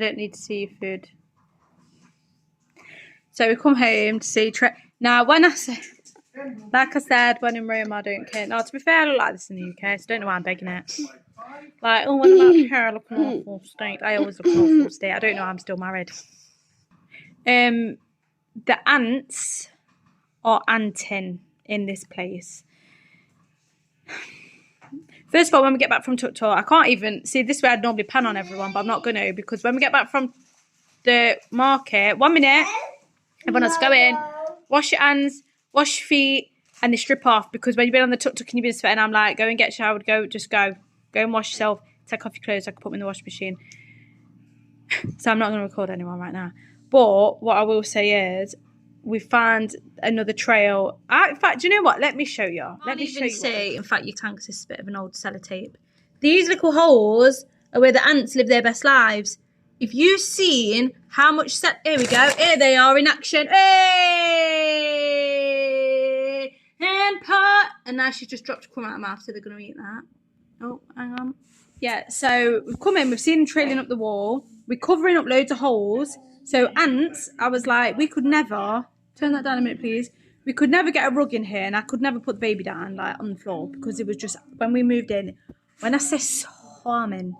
don't need to see your food. So we come home to see now when I say, like I said, when in Rome I don't care. Now to be fair, I look like this in the UK, so I don't know why I'm begging it. Like, oh, when I'm out here, I look an awful state. I always look an awful state. I don't know, I'm still married. The ants are anting in this place. First of all, when we get back from Tuk Tuk, I can't even see this way. I'd normally pan on everyone, but I'm not going to, because when we get back from the market, 1 minute, everyone has to go in, wash your hands, wash your feet, and they strip off, because when you've been on the Tuk Tuk and you've been sweating, I'm like, go and get showered, go and wash yourself, take off your clothes, I can put them in the washing machine. So I'm not going to record anyone right now. But what I will say is, we found another trail. In fact, do you know what? Let me show you. Let me show you. See, in fact, you can't, because this is a bit of an old sellotape. These little holes are where the ants live their best lives. If you've seen how much here we go. Here they are in action. Hey! And pot. And now she's just dropped a crumb out of her mouth, so they're going to eat that. Oh, hang on. Yeah, so we've come in. We've seen them trailing up the wall. We're covering up loads of holes. So ants, I was like, we could never, turn that down a minute please, we could never get a rug in here, and I could never put the baby down like on the floor, because it was just, when we moved in, when I say swarming,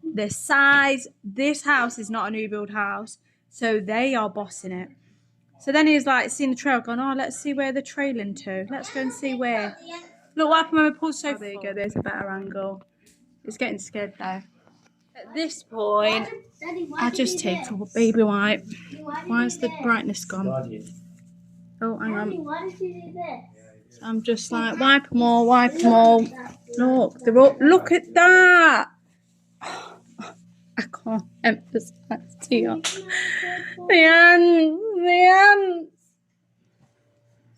the size, this house is not a new build house, so they are bossing it. So then he was like, seeing the trail, going, oh, let's see where they're trailing to. Let's go and see where. Look what happened when we pulled so far. There you go, there's a better angle. It's getting scared now. At this point, I just take a baby wipe. Why is the brightness gone? Oh, hang on. Why did you do this? So I'm just like, wipe them all, wipe them all. Look, they're all, look at that. I can't emphasize to you. The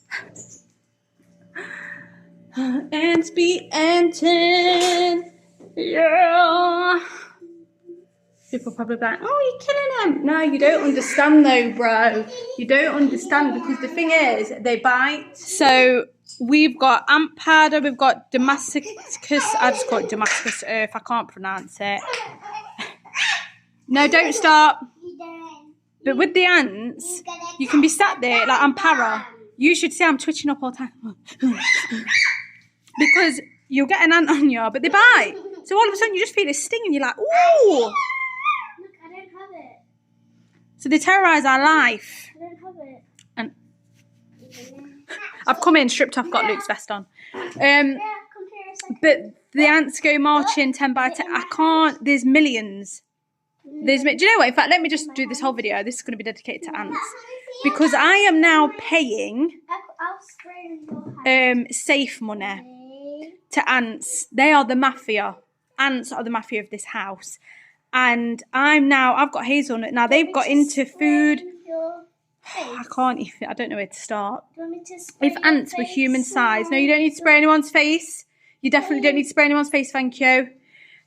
ants. Ants be anting. Yeah. People are probably like, oh, you're killing them. No, you don't understand though, bro. You don't understand, because the thing is, they bite. So we've got ant powder, we've got Damascus, I just call it Damascus earth, I can't pronounce it. No, don't stop. But with the ants, you can be sat there, like I'm para. You should see I'm twitching up all the time. Because you'll get an ant on you, but they bite. So all of a sudden you just feel a sting and you're like, ooh. So they terrorise our life. I don't have it. And I've come in, stripped off, got Luke's vest on. But the ants go marching 10 by 10. I can't, there's millions. Do you know what? In fact, let me just do this whole video. This is going to be dedicated to ants. Because I am now paying safe money to ants. They are the mafia. Ants are the mafia of this house. And I've got hazelnut. Now they've got into food. I can't even, I don't know where to start. If ants were human size. No, you don't need to spray anyone's face. You definitely don't need to spray anyone's face, thank you.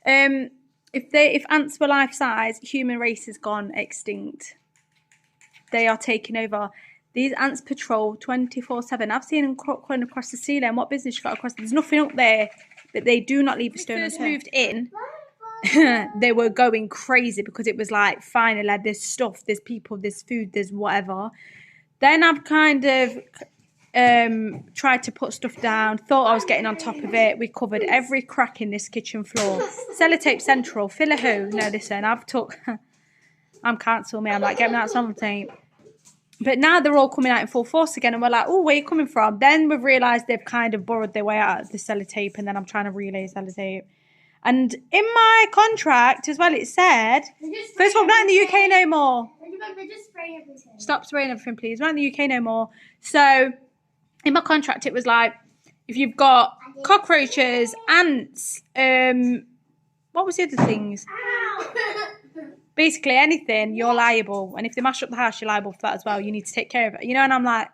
If ants were life size, human race has gone extinct. They are taking over. These ants patrol 24/7. I've seen them crawling across the ceiling. What business you got across? There's nothing up there, but they do not leave a stone unturned. Moved in. They were going crazy, because it was like, finally, there's stuff, there's people, there's food, there's whatever. Then I've kind of tried to put stuff down, thought I was getting on top of it. We covered every crack in this kitchen floor. Sellotape central, filler who? No, listen, I'm cancelled me. I'm like, get me that sellotape. But now they're all coming out in full force again, and we're like, oh, where are you coming from? Then we've realised they've kind of borrowed their way out of the sellotape, and then I'm trying to relay sellotape. And in my contract as well, it said, first of all, not in the UK no more. They just spray everything. Stop spraying everything, please. Not in the UK no more. So in my contract, it was like, if you've got cockroaches, ants, what was the other things? Basically anything, you're liable. And if they mash up the house, you're liable for that as well. You need to take care of it. You know, and I'm like,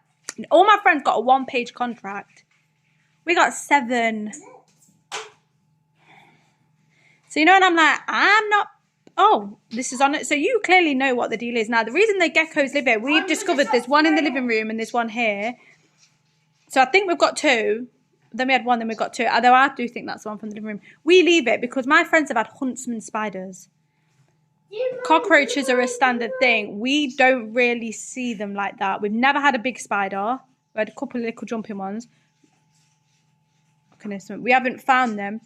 all my friends got a 1-page contract. We got 7. So, you know, and I'm like, I'm not, oh, this is on it. So you clearly know what the deal is. Now, the reason the geckos live here, we've discovered there's one in the living room and there's one here. So I think we've got 2. Then we had 1, then we got 2. Although I do think that's the one from the living room. We leave it because my friends have had huntsman spiders. Cockroaches are a standard thing. We don't really see them like that. We've never had a big spider. We had a couple of little jumping ones. We haven't found them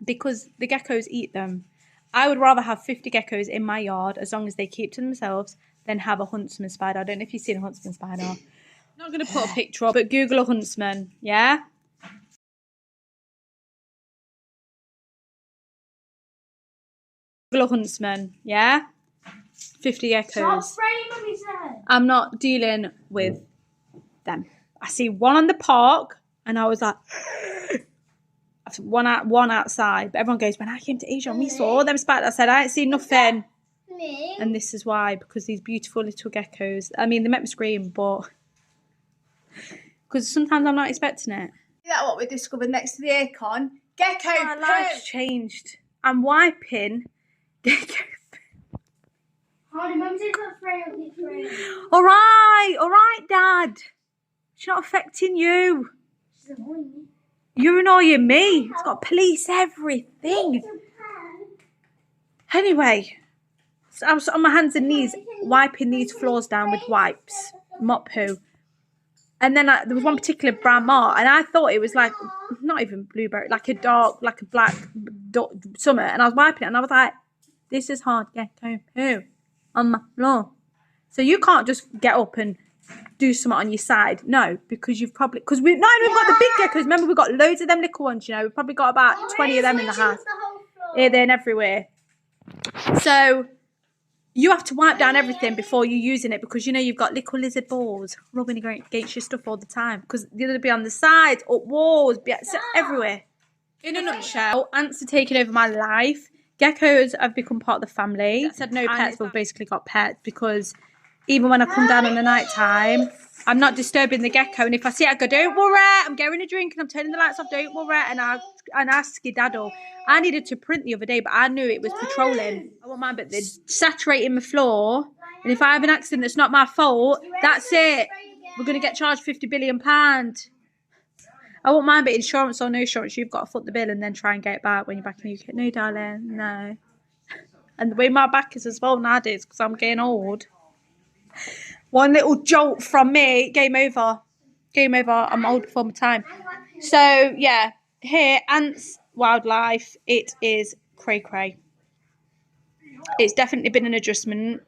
because the geckos eat them. I would rather have 50 geckos in my yard as long as they keep to themselves than have a huntsman spider. I don't know if you've seen a huntsman spider. I'm not going to put a picture up, but Google a huntsman, yeah? Google a huntsman, yeah? 50 geckos. I'm not dealing with them. I see one on the park, and I was like, one outside. But everyone goes, when I came to Asia and we saw all them spiders, I said, I ain't seen nothing. And this is why, because these beautiful little geckos, I mean, they make me scream, but because sometimes I'm not expecting it. Is that what we discovered next to the aircon? Gecko poo! My life's changed. I'm wiping gecko poo. All right, Dad. She's not affecting you. You're annoying me. It's got police everything. Anyway, so I was on my hands and knees wiping these floors down with wipes, mop poo. And then there was one particular brown mark, and I thought it was like, not even blueberry, like a dark, like a black summer. And I was wiping it, and I was like, this is hard gecko poo on my floor. So you can't just get up and do something on your side. No, because we've got the big geckos. Remember, we've got loads of them little ones, you know. We've probably got about 20 of them in the house. Here, there, and everywhere. So you have to wipe down everything before you're using it because, you know, you've got little lizard balls rubbing against your stuff all the time because they'll be on the sides, up walls, everywhere. In a nutshell, ants are taking over my life. Geckos have become part of the family. I said no pets, but we've basically got pets because even when I come down in the night time, I'm not disturbing the gecko. And if I see it, I go, don't worry, I'm getting a drink and I'm turning the lights off, don't worry. And I skedaddle. I needed to print the other day, but I knew it was patrolling. I won't mind, but they're saturating my floor. And if I have an accident that's not my fault, that's it. We're going to get charged £50 billion. I won't mind, but insurance or no insurance, you've got to foot the bill and then try and get it back when you're back in the UK. No, darling, no. And the way my back is as well nowadays, because I'm getting old. One little jolt from me, game over. Game over. I'm old before my time. So, yeah. Here, ants, wildlife, it is cray-cray. It's definitely been an adjustment.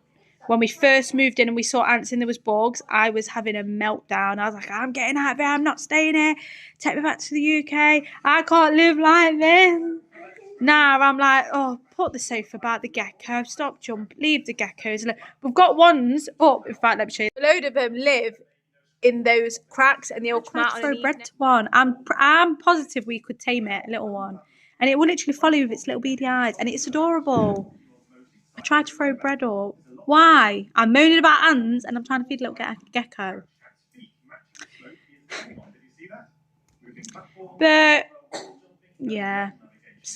When we first moved in and we saw ants and there was bugs, I was having a meltdown. I was like, I'm getting out of here. I'm not staying here. Take me back to the UK. I can't live like this. Now I'm like, oh, put the sofa back, the gecko, stop jumping, leave the geckos. We've got ones up. In fact, let me show you. A load of them live in those cracks and they all come out. Throw bread to one. I'm positive we could tame it, a little one, and it will literally follow you with its little beady eyes, and it's adorable. I tried to throw bread up. Why? I'm moaning about ants and I'm trying to feed a little gecko. But yeah.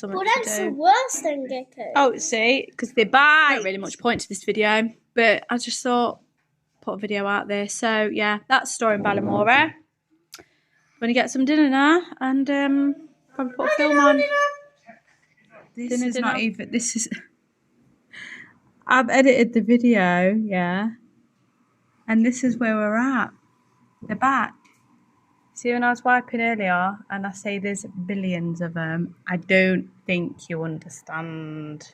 Well, that's worse than geckos. Oh, see, because they bite. Not really much point to this video, but I just thought put a video out there. So yeah, that's story in Ballamora. Gonna get some dinner now, and probably put a film on. This is not even. This is. I've edited the video, yeah, and this is where we're at. They're back. See, when I was wiping earlier and I say there's billions of them, I don't think you understand.